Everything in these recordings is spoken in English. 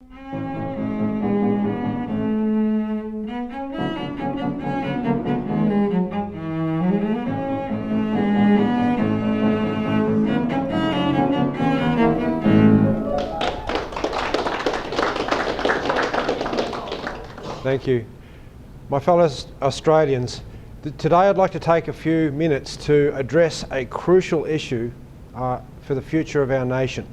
Thank you. My fellow Australians, today I'd like to take a few minutes to address a crucial issue for the future of our nation.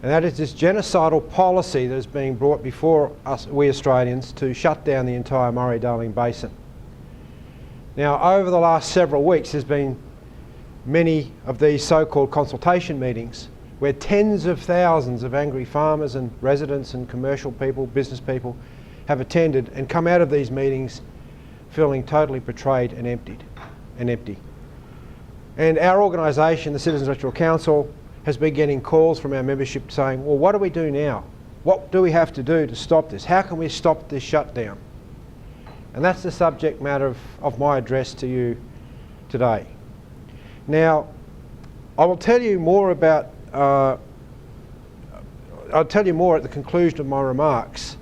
And that is this genocidal policy that is being brought before us, we Australians, to shut down the entire Murray Darling Basin. Now, over the last several weeks, there's been many of these so-called consultation meetings where tens of thousands of angry farmers and residents and commercial people, business people, have attended and come out of these meetings feeling totally betrayed and empty. And our organisation, the Citizens Electoral Council, has been getting calls from our membership saying, well, what do we do now? What do we have to do to stop this? How can we stop this shutdown? And that's the subject matter of my address to you today. Now, I will tell you more about, I'll tell you more at the conclusion of my remarks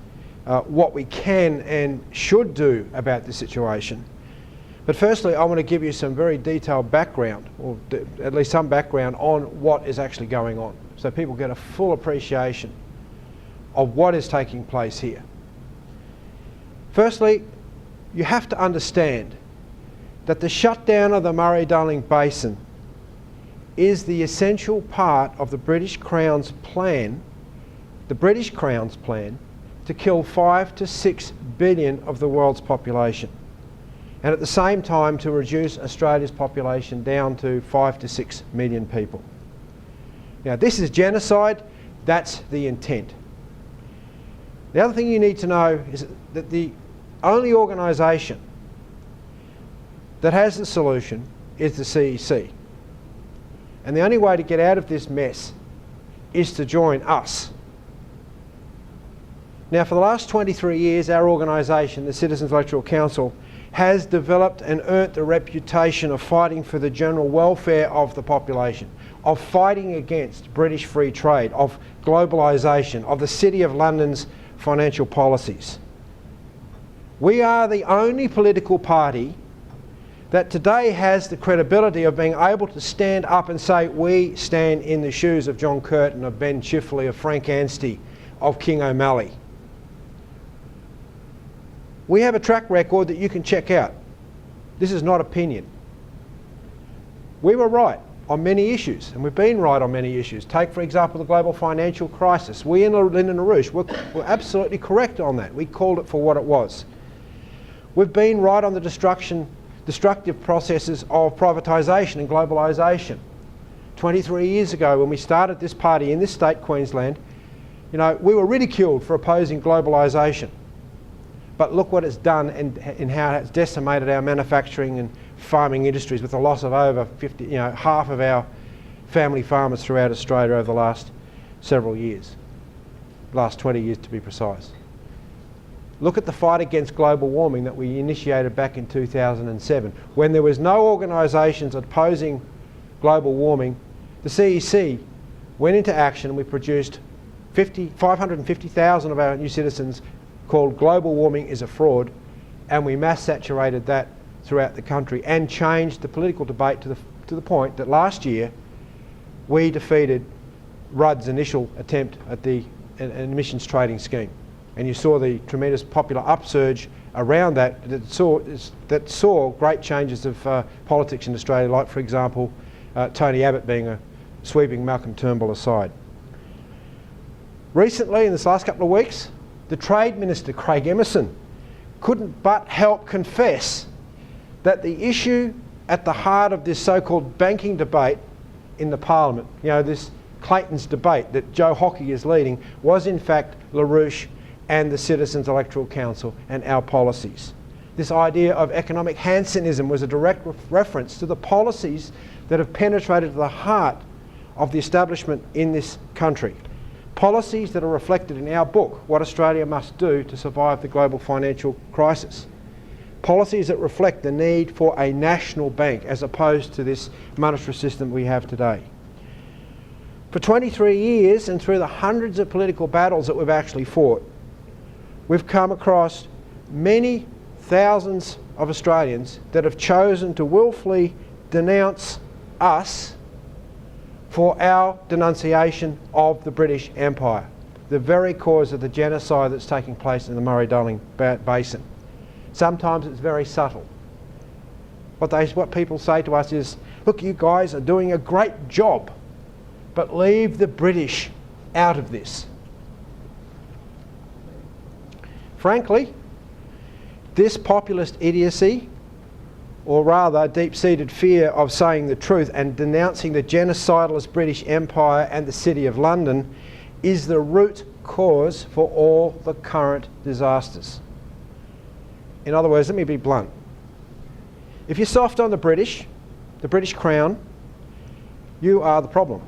what we can and should do about this situation. But firstly, I want to give you some very detailed background, or at least some background on what is actually going on, so people get a full appreciation of what is taking place here. Firstly, you have to understand that the shutdown of the Murray Darling Basin is the essential part of the British Crown's plan, to kill 5 to 6 billion of the world's population, and at the same time to reduce Australia's population down to 5 to 6 million people. Now, this is genocide. That's the intent. The other thing you need to know is that the only organisation that has the solution is the CEC. And the only way to get out of this mess is to join us. Now, for the last 23 years, our organisation, the Citizens Electoral Council, has developed and earned the reputation of fighting for the general welfare of the population, of fighting against British free trade, of globalisation, of the City of London's financial policies. We are the only political party that today has the credibility of being able to stand up and say, we stand in the shoes of John Curtin, of Ben Chifley, of Frank Anstey, of King O'Malley. We have a track record that you can check out. This is not opinion. We were right on many issues, and we've been right on many issues. Take, for example, the global financial crisis. We in Lyndon LaRouche were absolutely correct on that. We called it for what it was. We've been right on the destructive processes of privatisation and globalisation. 23 years ago, when we started this party in this state, Queensland, we were ridiculed for opposing globalisation. But look what it's done and how it's decimated our manufacturing and farming industries, with the loss of over half of our family farmers throughout Australia over the last several years, last 20 years to be precise. Look at the fight against global warming that we initiated back in 2007. When there was no organisations opposing global warming, the CEC went into action and we produced 550,000 of our new citizens called Global Warming is a Fraud, and we mass saturated that throughout the country and changed the political debate to the point that last year we defeated Rudd's initial attempt at an emissions trading scheme. And you saw the tremendous popular upsurge around that saw great changes of politics in Australia, like, for example, Tony Abbott sweeping Malcolm Turnbull aside. Recently, in this last couple of weeks, the Trade Minister, Craig Emerson, couldn't but help confess that the issue at the heart of this so-called banking debate in the Parliament, this Clayton's debate that Joe Hockey is leading, was in fact LaRouche and the Citizens Electoral Council and our policies. This idea of economic Hansenism was a direct reference to the policies that have penetrated to the heart of the establishment in this country. Policies that are reflected in our book, What Australia Must Do to Survive the Global Financial Crisis. Policies that reflect the need for a national bank as opposed to this monetary system we have today. For 23 years and through the hundreds of political battles that we've actually fought, we've come across many thousands of Australians that have chosen to willfully denounce us for our denunciation of the British Empire, the very cause of the genocide that's taking place in the Murray Darling Basin. Sometimes it's very subtle. What people say to us is, look, you guys are doing a great job, but leave the British out of this. Frankly, this populist idiocy, or rather deep-seated fear of saying the truth and denouncing the genocidalist British Empire and the City of London, is the root cause for all the current disasters. In other words, let me be blunt. If you're soft on the British Crown, you are the problem.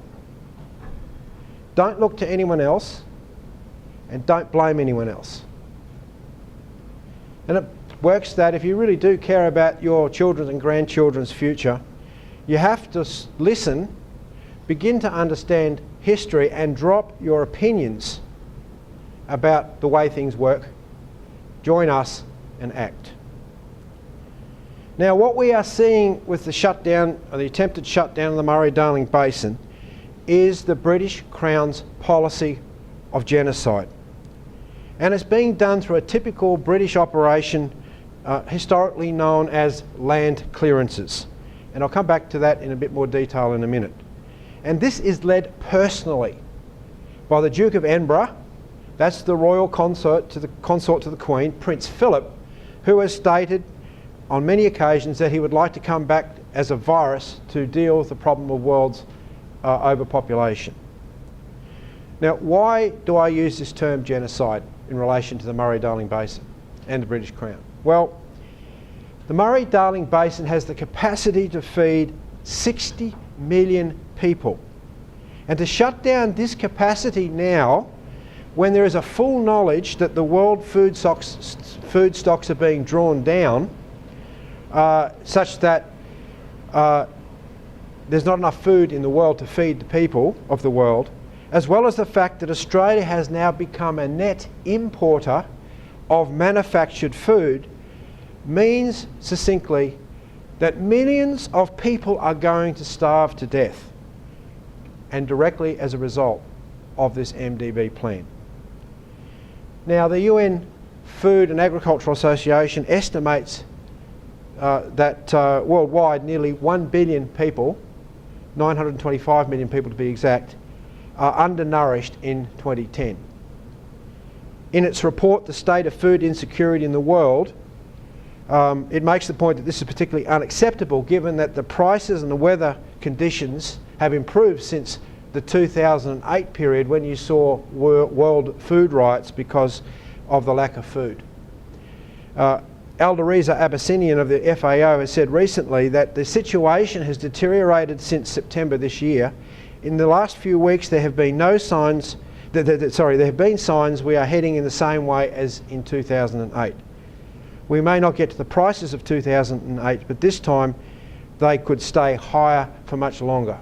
Don't look to anyone else, and don't blame anyone else. And it works that if you really do care about your children's and grandchildren's future, you have to listen, begin to understand history, and drop your opinions about the way things work. Join us and act. Now, what we are seeing with the shutdown, or the attempted shutdown of the Murray Darling Basin, is the British Crown's policy of genocide. And it's being done through a typical British operation historically known as land clearances. And I'll come back to that in a bit more detail in a minute. And this is led personally by the Duke of Edinburgh, that's the royal consort to the Queen, Prince Philip, who has stated on many occasions that he would like to come back as a virus to deal with the problem of world's overpopulation. Now, why do I use this term genocide in relation to the Murray Darling Basin and the British Crown? Well, the Murray Darling Basin has the capacity to feed 60 million people. And to shut down this capacity now, when there is a full knowledge that the world food stocks are being drawn down, such that there's not enough food in the world to feed the people of the world, as well as the fact that Australia has now become a net importer of manufactured food, means succinctly that millions of people are going to starve to death, and directly as a result of this MDB plan. Now, the UN Food and Agricultural Association estimates that worldwide nearly 1 billion people, 925 million people to be exact, are undernourished in 2010. In its report, The State of Food Insecurity in the World, it makes the point that this is particularly unacceptable given that the prices and the weather conditions have improved since the 2008 period, when you saw world food riots because of the lack of food. Aldareza Abyssinian of the FAO has said recently that the situation has deteriorated since September this year. In the last few weeks there have been no signs, there have been signs we are heading in the same way as in 2008. We may not get to the prices of 2008, but this time they could stay higher for much longer.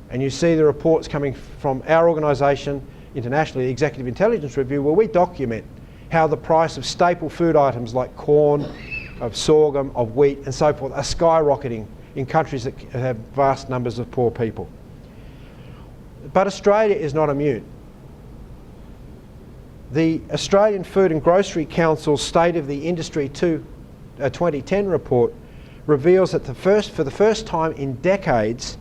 And you see the reports coming from our organisation, internationally, the Executive Intelligence Review, where we document how the price of staple food items like corn, of sorghum, of wheat and so forth are skyrocketing in countries that have vast numbers of poor people. But Australia is not immune. The Australian Food and Grocery Council's State of the Industry 2010 report reveals that for the first time in decades,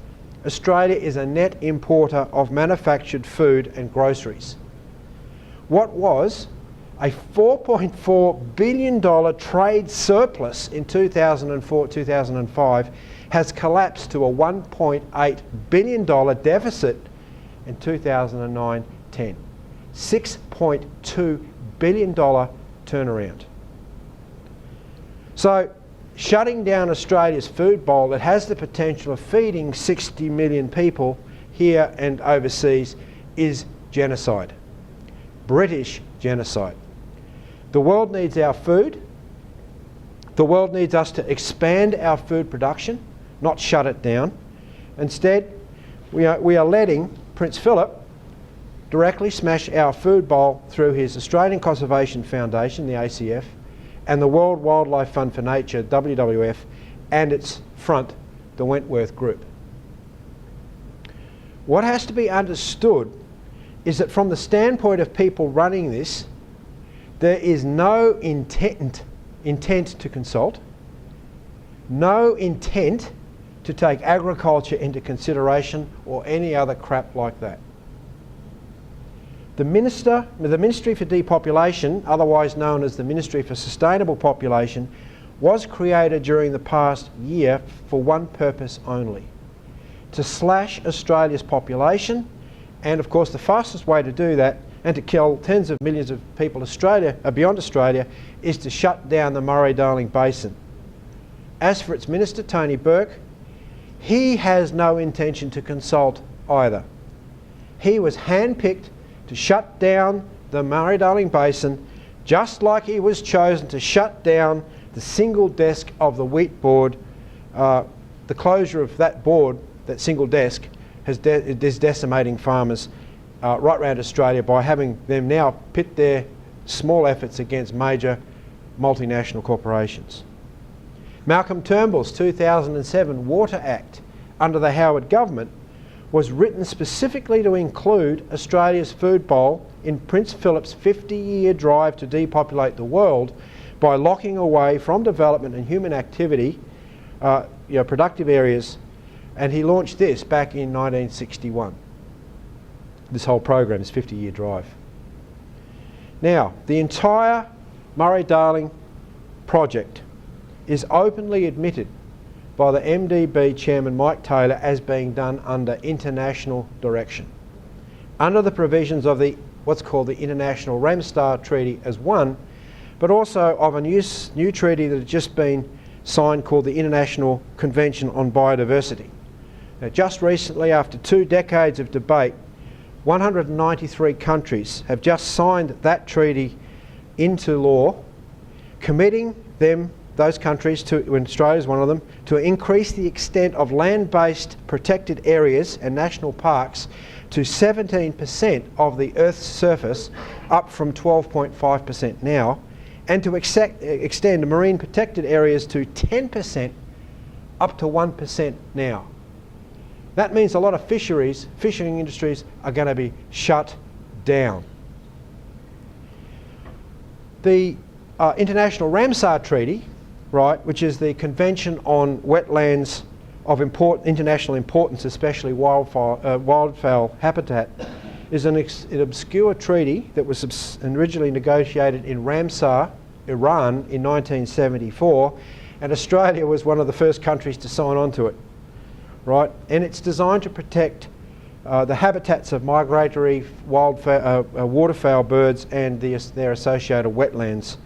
Australia is a net importer of manufactured food and groceries. What was a $4.4 billion trade surplus in 2004-2005 has collapsed to a $1.8 billion deficit in 2009-10. $6.2 billion turnaround. So, shutting down Australia's food bowl that has the potential of feeding 60 million people here and overseas is genocide. British genocide. The world needs our food. The world needs us to expand our food production, not shut it down. Instead, we are letting Prince Philip directly smash our food bowl through his Australian Conservation Foundation, the ACF, and the World Wildlife Fund for Nature, WWF, and its front, the Wentworth Group. What has to be understood is that from the standpoint of people running this, there is no intent to consult, no intent to take agriculture into consideration or any other crap like that. The Ministry for Depopulation, otherwise known as the Ministry for Sustainable Population, was created during the past year for one purpose only: to slash Australia's population, and of course the fastest way to do that and to kill tens of millions of people beyond Australia is to shut down the Murray Darling Basin. As for its Minister, Tony Burke, he has no intention to consult either. He was handpicked to shut down the Murray Darling Basin, just like he was chosen to shut down the single desk of the wheat board. The closure of that board, that single desk, is decimating farmers right around Australia by having them now pit their small efforts against major multinational corporations. Malcolm Turnbull's 2007 Water Act under the Howard government was written specifically to include Australia's food bowl in Prince Philip's 50-year drive to depopulate the world by locking away from development and human activity productive areas, and he launched this back in 1961. This whole program, this 50-year drive. Now, the entire Murray-Darling project is openly admitted by the MDB chairman Mike Taylor as being done under international direction, under the provisions of what's called the International Ramsar Treaty as one, but also of a new treaty that had just been signed called the International Convention on Biodiversity. Now, just recently, after 2 decades of debate, 193 countries have just signed that treaty into law, committing those countries, and Australia is one of them, to increase the extent of land-based protected areas and national parks to 17% of the Earth's surface, up from 12.5% now, and to extend marine protected areas to 10%, up to 1% now. That means a lot of fishing industries are going to be shut down. The International Ramsar Treaty, right, which is the Convention on Wetlands of international importance, especially wildfowl habitat, is an obscure treaty that was originally negotiated in Ramsar, Iran, in 1974, and Australia was one of the first countries to sign on to it. Right, and it's designed to protect the habitats of migratory waterfowl birds and their associated wetlands.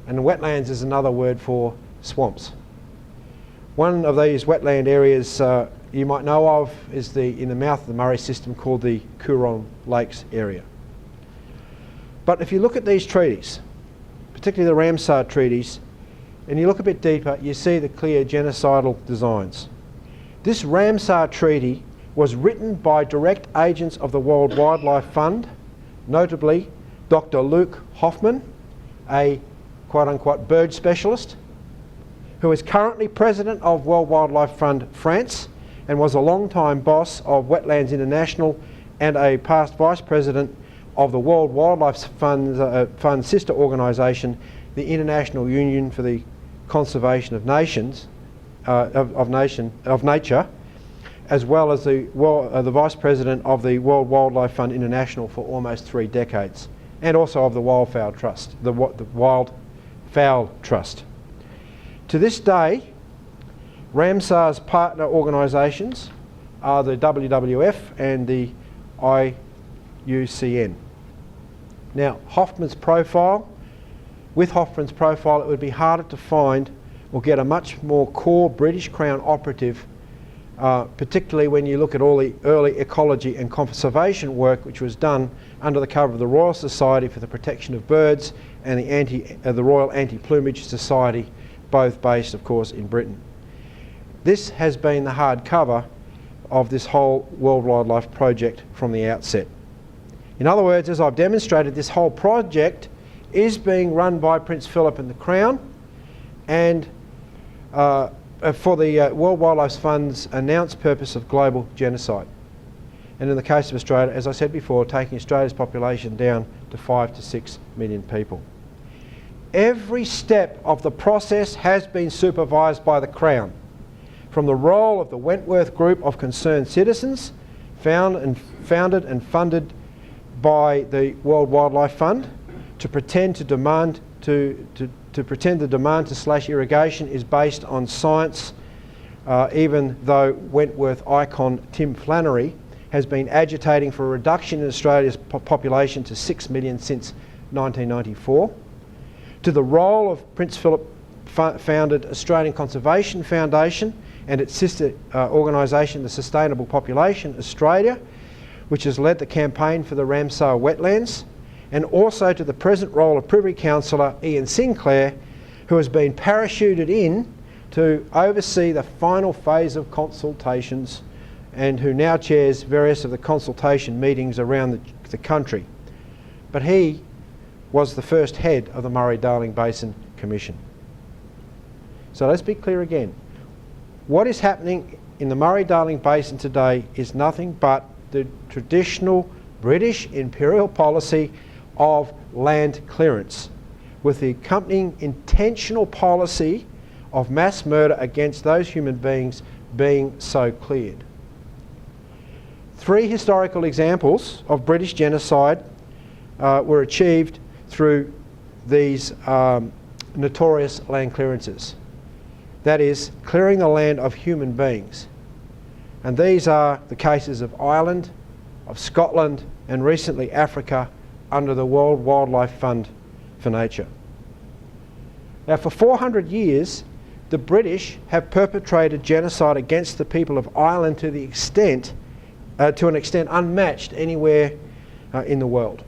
And wetlands is another word for swamps. One of these wetland areas you might know of is in the mouth of the Murray system called the Coorong Lakes area. But if you look at these treaties, particularly the Ramsar treaties, and you look a bit deeper, you see the clear genocidal designs. This Ramsar Treaty was written by direct agents of the World Wildlife Fund, notably Dr. Luke Hoffman, a quote-unquote bird specialist, who is currently president of World Wildlife Fund France and was a long-time boss of Wetlands International and a past vice president of the World Wildlife Fund sister organisation, the International Union for the Conservation of Nations, of Nature, as well as the Vice President of the World Wildlife Fund International for almost 3 decades, and also of the Wildfowl Trust, the Wildfowl Trust. To this day, Ramsar's partner organisations are the WWF and the IUCN. Now, with Hoffman's profile, it would be harder to find or get a much more core British Crown operative, particularly when you look at all the early ecology and conservation work which was done under the cover of the Royal Society for the Protection of Birds and the Royal Anti-Plumage Society, both based, of course, in Britain. This has been the hard cover of this whole World Wildlife Project from the outset. In other words, as I've demonstrated, this whole project is being run by Prince Philip and the Crown, and for the World Wildlife Fund's announced purpose of global genocide. And in the case of Australia, as I said before, taking Australia's population down to 5 to 6 million people. Every step of the process has been supervised by the Crown, from the role of the Wentworth Group of Concerned Citizens, founded and funded by the World Wildlife Fund, to pretend the demand to slash irrigation is based on science, even though Wentworth icon Tim Flannery has been agitating for a reduction in Australia's population to 6 million since 1994, to the role of Prince Philip founded Australian Conservation Foundation and its sister organisation, the Sustainable Population Australia, which has led the campaign for the Ramsar wetlands, and also to the present role of Privy Councillor Ian Sinclair, who has been parachuted in to oversee the final phase of consultations and who now chairs various of the consultation meetings around the country. But he was the first head of the Murray Darling Basin Commission. So let's be clear again. What is happening in the Murray Darling Basin today is nothing but the traditional British imperial policy of land clearance, with the accompanying intentional policy of mass murder against those human beings being so cleared. 3 historical examples of British genocide were achieved through these notorious land clearances. That is, clearing the land of human beings. And these are the cases of Ireland, of Scotland, and recently Africa under the World Wildlife Fund for Nature. Now, for 400 years, the British have perpetrated genocide against the people of Ireland to an extent unmatched anywhere in the world.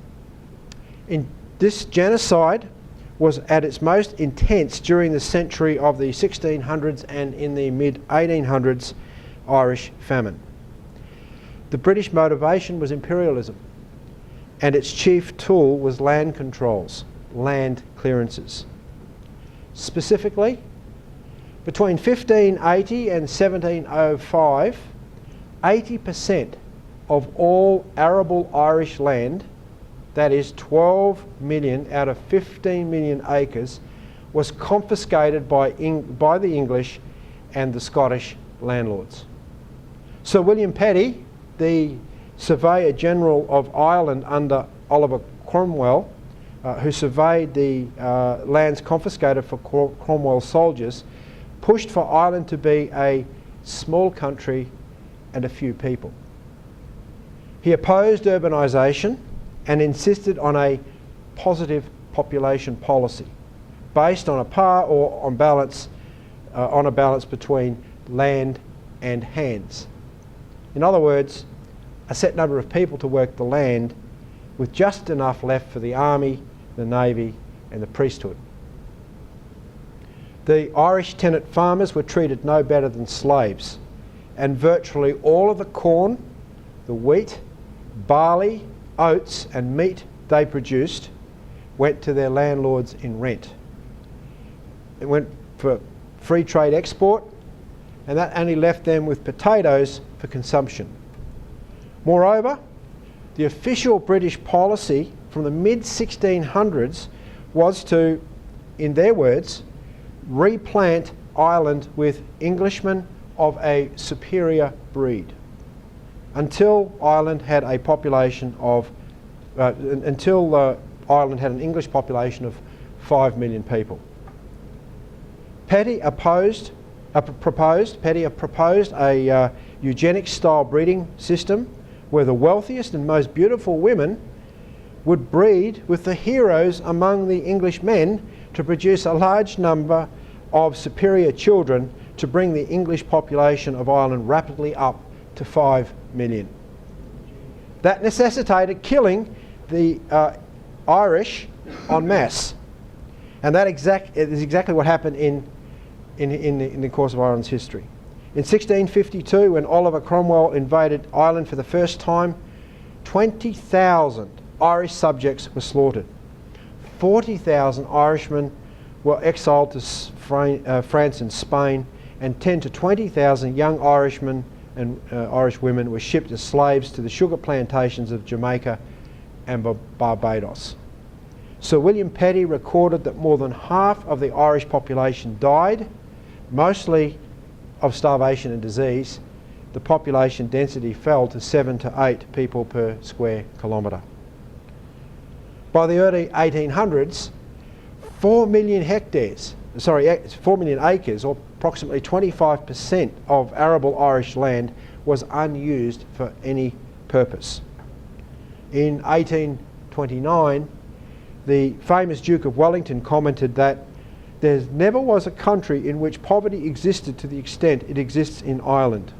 This genocide was at its most intense during the century of the 1600s and in the mid-1800s Irish famine. The British motivation was imperialism, and its chief tool was land controls, land clearances. Specifically, between 1580 and 1705, 80% of all arable Irish land, that is 12 million out of 15 million acres, was confiscated by the English and the Scottish landlords. Sir William Petty, the Surveyor General of Ireland under Oliver Cromwell, who surveyed the lands confiscated for Cromwell's soldiers, pushed for Ireland to be a small country and a few people. He opposed urbanisation and insisted on a positive population policy based on a par or on a balance between land and hands. In other words, a set number of people to work the land with just enough left for the army, the navy and the priesthood. The Irish tenant farmers were treated no better than slaves, and virtually all of the corn, the wheat, barley, oats and meat they produced went to their landlords in rent. It went for free trade export, and that only left them with potatoes for consumption. Moreover, the official British policy from the mid-1600s was to, in their words, replant Ireland with Englishmen of a superior breed until Ireland had a population of, Ireland had an English population of 5 million people. Petty proposed a eugenics-style breeding system where the wealthiest and most beautiful women would breed with the heroes among the English men to produce a large number of superior children to bring the English population of Ireland rapidly up to 5 million. That necessitated killing the Irish en masse, and that is exactly what happened in the course of Ireland's history. In 1652, when Oliver Cromwell invaded Ireland for the first time, 20,000 Irish subjects were slaughtered. 40,000 Irishmen were exiled to France and Spain, and 10 to 20,000 young Irishmen and Irish women were shipped as slaves to the sugar plantations of Jamaica and Barbados. Sir William Petty recorded that more than half of the Irish population died, mostly of starvation and disease. The population density fell to 7 to 8 people per square kilometre. By the early 1800s, 4 million acres, or approximately 25% of arable Irish land, was unused for any purpose. In 1829, the famous Duke of Wellington commented that there never was a country in which poverty existed to the extent it exists in Ireland.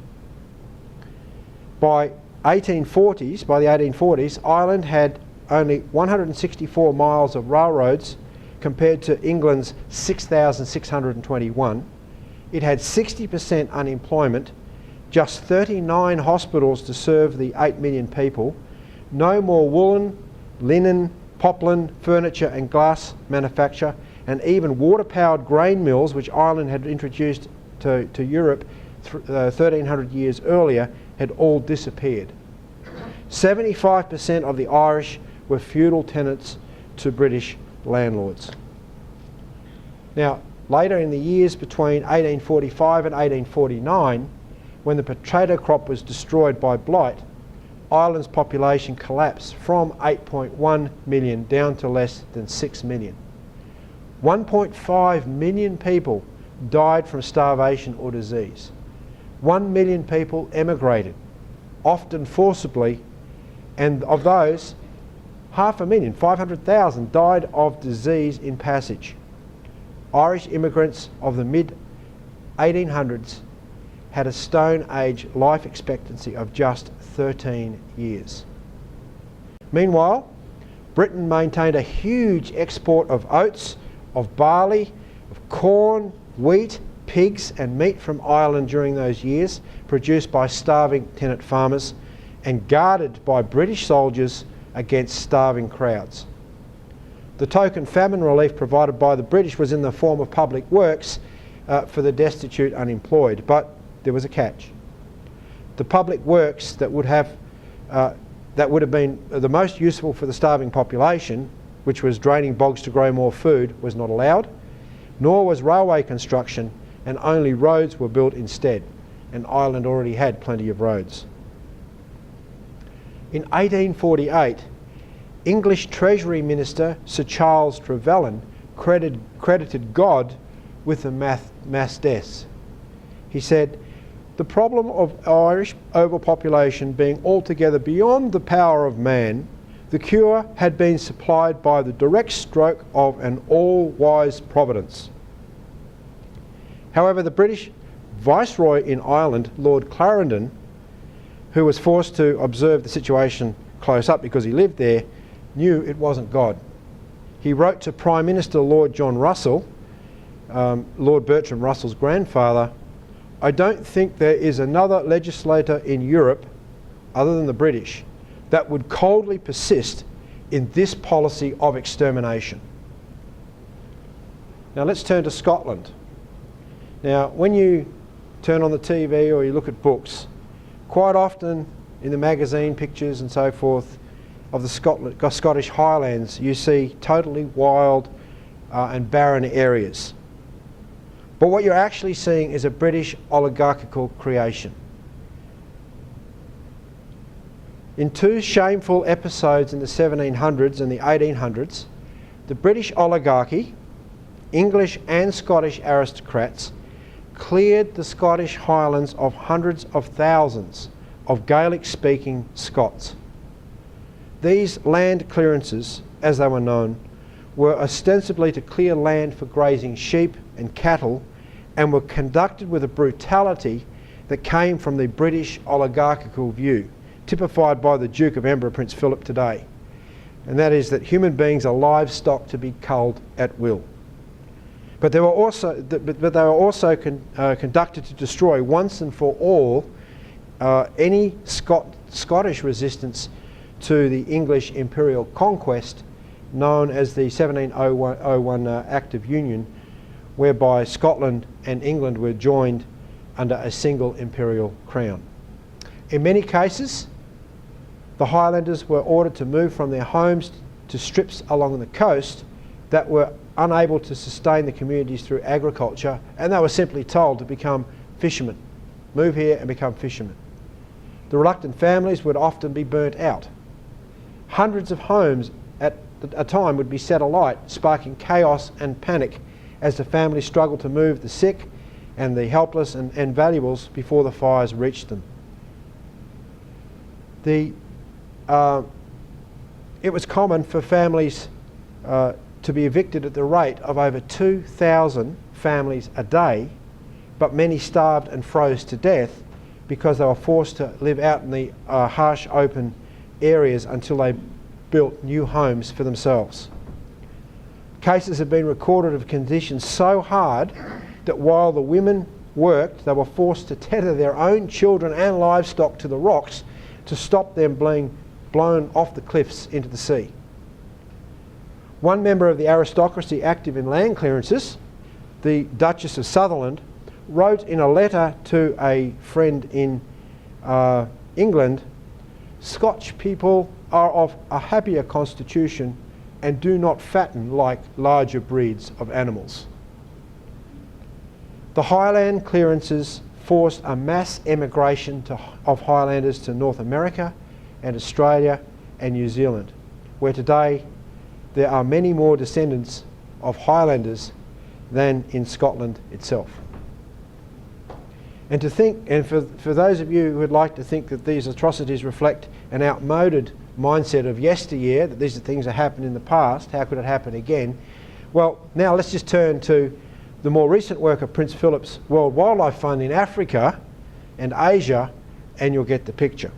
By the 1840s, Ireland had only 164 miles of railroads compared to England's 6,621. It had 60% unemployment, just 39 hospitals to serve the 8 million people, no more woolen, linen, poplin, furniture and glass manufacture, and even water-powered grain mills, which Ireland had introduced to Europe 1,300 years earlier, had all disappeared. 75% of the Irish were feudal tenants to British landlords. Now, later in the years between 1845 and 1849, when the potato crop was destroyed by blight, Ireland's population collapsed from 8.1 million down to less than 6 million. 1.5 million people died from starvation or disease. 1 million people emigrated, often forcibly, and of those, 500,000, 500,000 died of disease in passage. Irish immigrants of the mid-1800s had a Stone Age life expectancy of just 13 years. Meanwhile, Britain maintained a huge export of oats, of barley, of corn, wheat, pigs and meat from Ireland during those years, produced by starving tenant farmers and guarded by British soldiers against starving crowds. The token famine relief provided by the British was in the form of public works for the destitute unemployed, but there was a catch. The public works that would have been the most useful for the starving population, which was draining bogs to grow more food, was not allowed, nor was railway construction, and only roads were built instead, and Ireland already had plenty of roads. In 1848, English Treasury Minister Sir Charles Trevelyan credited God with the mass deaths. He said, "The problem of Irish overpopulation being altogether beyond the power of man, the cure had been supplied by the direct stroke of an all-wise providence." However, the British Viceroy in Ireland, Lord Clarendon, who was forced to observe the situation close up because he lived there, knew it wasn't God. He wrote to Prime Minister Lord John Russell, Lord Bertram Russell's grandfather, "I don't think there is another legislator in Europe, other than the British, that would coldly persist in this policy of extermination." Now let's turn to Scotland. Now, when you turn on the TV or you look at books, quite often in the magazine pictures and so forth of the Scottish Highlands, you see totally wild and barren areas. But what you're actually seeing is a British oligarchical creation. In two shameful episodes in the 1700s and the 1800s, the British oligarchy, English and Scottish aristocrats, cleared the Scottish Highlands of hundreds of thousands of Gaelic-speaking Scots. These land clearances, as they were known, were ostensibly to clear land for grazing sheep and cattle, and were conducted with a brutality that came from the British oligarchical view, typified by the Duke of Edinburgh, Prince Philip, today. And that is that human beings are livestock to be culled at will. But they were also conducted to destroy once and for all any Scottish resistance to the English imperial conquest known as the 1701 Act of Union, whereby Scotland and England were joined under a single imperial crown. In many cases, the Highlanders were ordered to move from their homes to strips along the coast that were unable to sustain the communities through agriculture, and they were simply told to become fishermen. Move here and become fishermen. The reluctant families would often be burnt out. Hundreds of homes at a time would be set alight, sparking chaos and panic as the families struggled to move the sick and the helpless and valuables before the fires reached them. It was common for families to be evicted at the rate of over 2,000 families a day, but many starved and froze to death because they were forced to live out in the harsh open areas until they built new homes for themselves. Cases have been recorded of conditions so hard that while the women worked, they were forced to tether their own children and livestock to the rocks to stop them being blown off the cliffs into the sea. One member of the aristocracy active in land clearances, the Duchess of Sutherland, wrote in a letter to a friend in England, "Scotch people are of a happier constitution and do not fatten like larger breeds of animals." The Highland clearances forced a mass emigration of Highlanders to North America and Australia and New Zealand, where today there are many more descendants of Highlanders than in Scotland itself. And for those of you who would like to think that these atrocities reflect an outmoded mindset of yesteryear, that these are things that happened in the past, how could it happen again? Well, now let's just turn to the more recent work of Prince Philip's World Wildlife Fund in Africa and Asia, and you'll get the picture.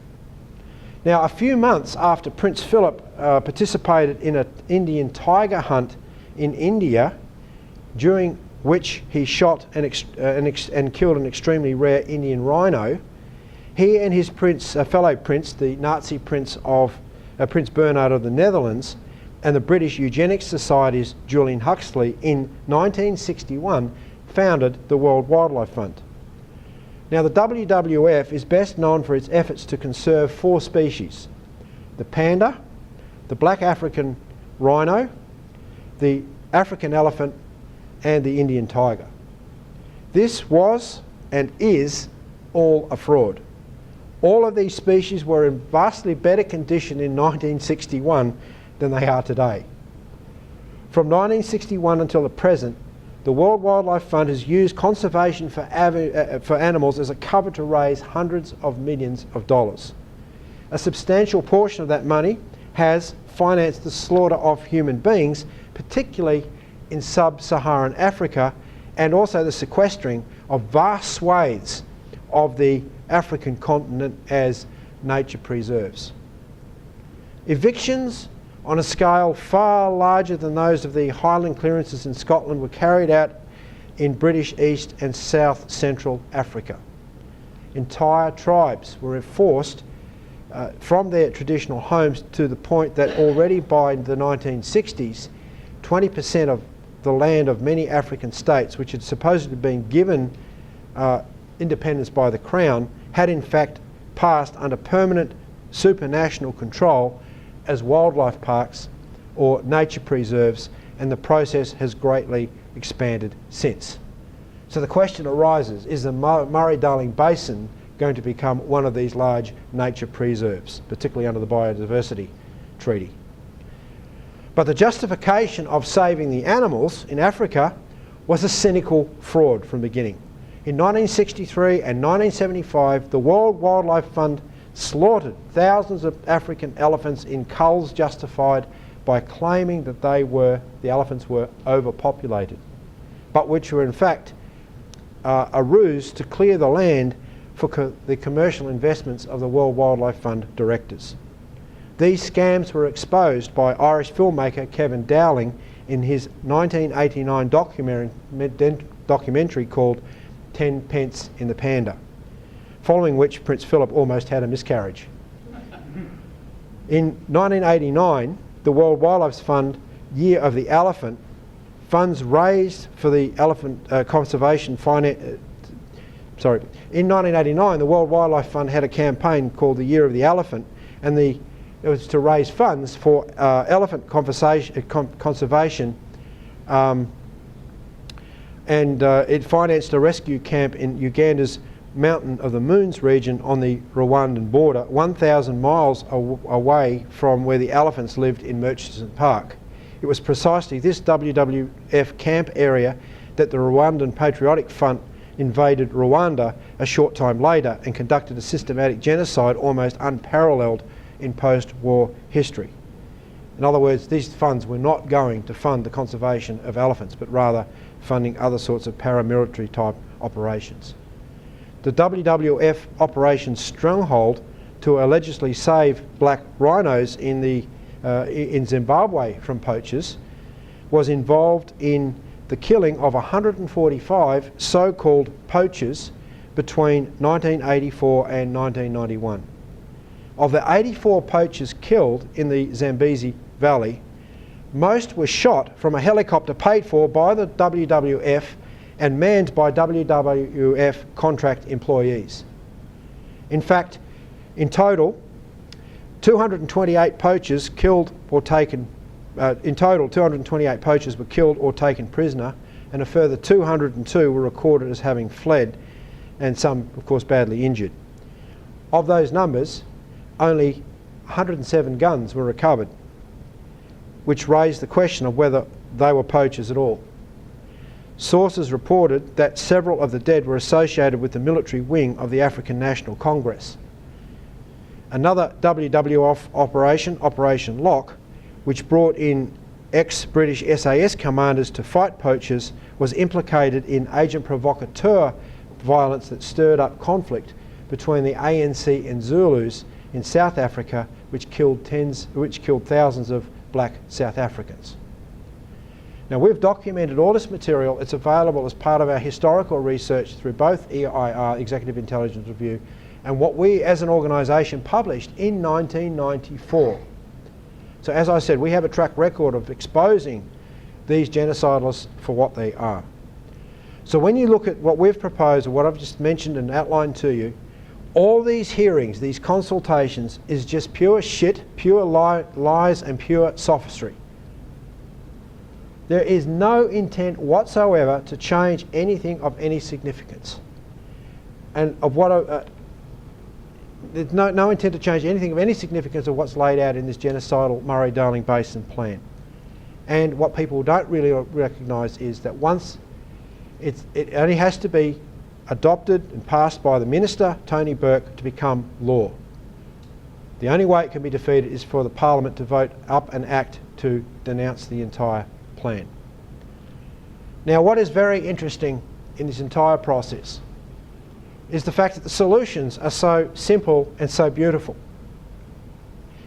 Now, a few months after Prince Philip participated in an Indian tiger hunt in India, during which he shot and killed an extremely rare Indian rhino, he and his fellow prince, the Nazi Prince Bernhard of the Netherlands, and the British Eugenics Society's Julian Huxley in 1961 founded the World Wildlife Fund. Now, the WWF is best known for its efforts to conserve 4 species: the panda, the black African rhino, the African elephant, and the Indian tiger. This was and is all a fraud. All of these species were in vastly better condition in 1961 than they are today. From 1961 until the present, the World Wildlife Fund has used conservation for animals as a cover to raise hundreds of millions of dollars. A substantial portion of that money has financed the slaughter of human beings, particularly in sub-Saharan Africa, and also the sequestering of vast swathes of the African continent as nature preserves. Evictions on a scale far larger than those of the Highland clearances in Scotland were carried out in British East and South Central Africa. Entire tribes were forced from their traditional homes, to the point that already by the 1960s, 20% of the land of many African states, which had supposedly been given independence by the Crown, had in fact passed under permanent supranational control as wildlife parks or nature preserves, and the process has greatly expanded since. So the question arises, is the Murray Darling Basin going to become one of these large nature preserves, particularly under the Biodiversity Treaty? But the justification of saving the animals in Africa was a cynical fraud from the beginning. In 1963 and 1975, the World Wildlife Fund slaughtered thousands of African elephants in culls justified by claiming that the elephants were overpopulated, but which were in fact a ruse to clear the land for the commercial investments of the World Wildlife Fund directors. These scams were exposed by Irish filmmaker Kevin Dowling in his 1989 documentary called 10 Pence in the Panda, following which Prince Philip almost had a miscarriage. In 1989, the World Wildlife Fund Year of the Elephant, funds raised for the elephant conservation in 1989, the World Wildlife Fund had a campaign called the Year of the Elephant, and it was to raise funds for elephant conservation, and it financed a rescue camp in Uganda's Mountain of the Moons region on the Rwandan border, 1,000 miles away from where the elephants lived in Murchison Park. It was precisely this WWF camp area that the Rwandan Patriotic Front invaded Rwanda a short time later and conducted a systematic genocide almost unparalleled in post-war history. In other words, these funds were not going to fund the conservation of elephants, but rather funding other sorts of paramilitary type operations. The WWF Operation Stronghold, to allegedly save black rhinos in Zimbabwe from poachers, was involved in the killing of 145 so-called poachers between 1984 and 1991. Of the 84 poachers killed in the Zambezi Valley, most were shot from a helicopter paid for by the WWF and manned by WWF contract employees. In fact, in total, 228 poachers killed or taken. 228 poachers were killed or taken prisoner, and a further 202 were recorded as having fled, and some, of course, badly injured. Of those numbers, only 107 guns were recovered, which raised the question of whether they were poachers at all. Sources reported that several of the dead were associated with the military wing of the African National Congress. Another WWF operation, Operation Lock, which brought in ex-British SAS commanders to fight poachers, was implicated in agent provocateur violence that stirred up conflict between the ANC and Zulus in South Africa, which killed thousands of black South Africans. Now, we've documented all this material. It's available as part of our historical research through both EIR, Executive Intelligence Review, and what we as an organisation published in 1994. So as I said, we have a track record of exposing these genocidalists for what they are. So when you look at what we've proposed, or what I've just mentioned and outlined to you, all these hearings, these consultations, is just pure shit, pure lies and pure sophistry. There is no intent whatsoever to change anything of any significance. And of what there's no intent to change anything of any significance of what's laid out in this genocidal Murray Darling Basin Plan. And what people don't really recognise is that once it only has to be adopted and passed by the Minister, Tony Burke, to become law. The only way it can be defeated is for the Parliament to vote up an act to denounce the entire plan. Now, what is very interesting in this entire process is the fact that the solutions are so simple and so beautiful.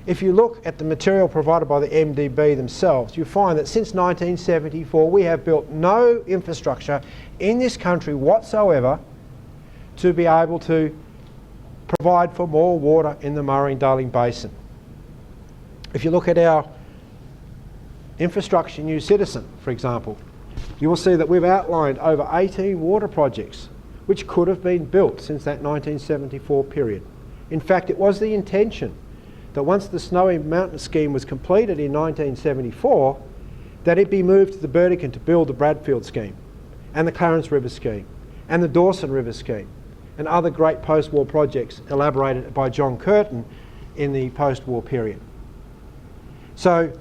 If you look at the material provided by the MDB themselves, you find that since 1974 we have built no infrastructure in this country whatsoever to be able to provide for more water in the Murray Darling Basin. If you look at our Infrastructure New Citizen, for example, you will see that we've outlined over 18 water projects which could have been built since that 1974 period. In fact, it was the intention that once the Snowy Mountain scheme was completed in 1974, that it be moved to the Burdekin to build the Bradfield scheme, and the Clarence River scheme, and the Dawson River scheme, and other great post-war projects elaborated by John Curtin in the post-war period. So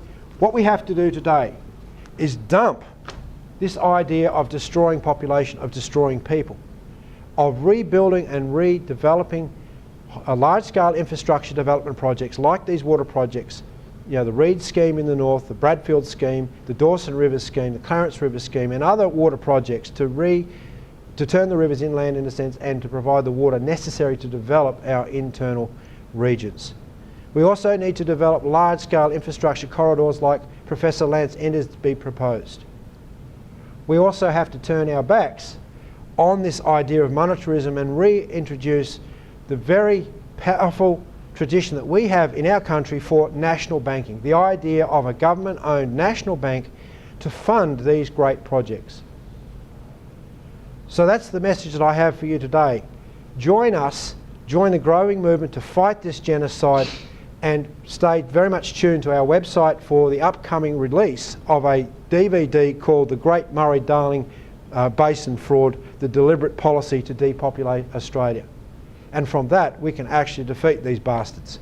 what we have to do today is dump this idea of destroying population, of destroying people, of rebuilding and redeveloping large-scale infrastructure development projects like these water projects, you know, the Reed scheme in the north, the Bradfield scheme, the Dawson River scheme, the Clarence River scheme, and other water projects to turn the rivers inland in a sense and to provide the water necessary to develop our internal regions. We also need to develop large-scale infrastructure corridors like Professor Lance Endersby proposed. We also have to turn our backs on this idea of monetarism and reintroduce the very powerful tradition that we have in our country for national banking, the idea of a government-owned national bank to fund these great projects. So that's the message that I have for you today. Join us, join the growing movement to fight this genocide, and stay very much tuned to our website for the upcoming release of a DVD called The Great Murray Darling Basin Fraud, the Deliberate Policy to Depopulate Australia. And from that, we can actually defeat these bastards.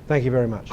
Thank you very much.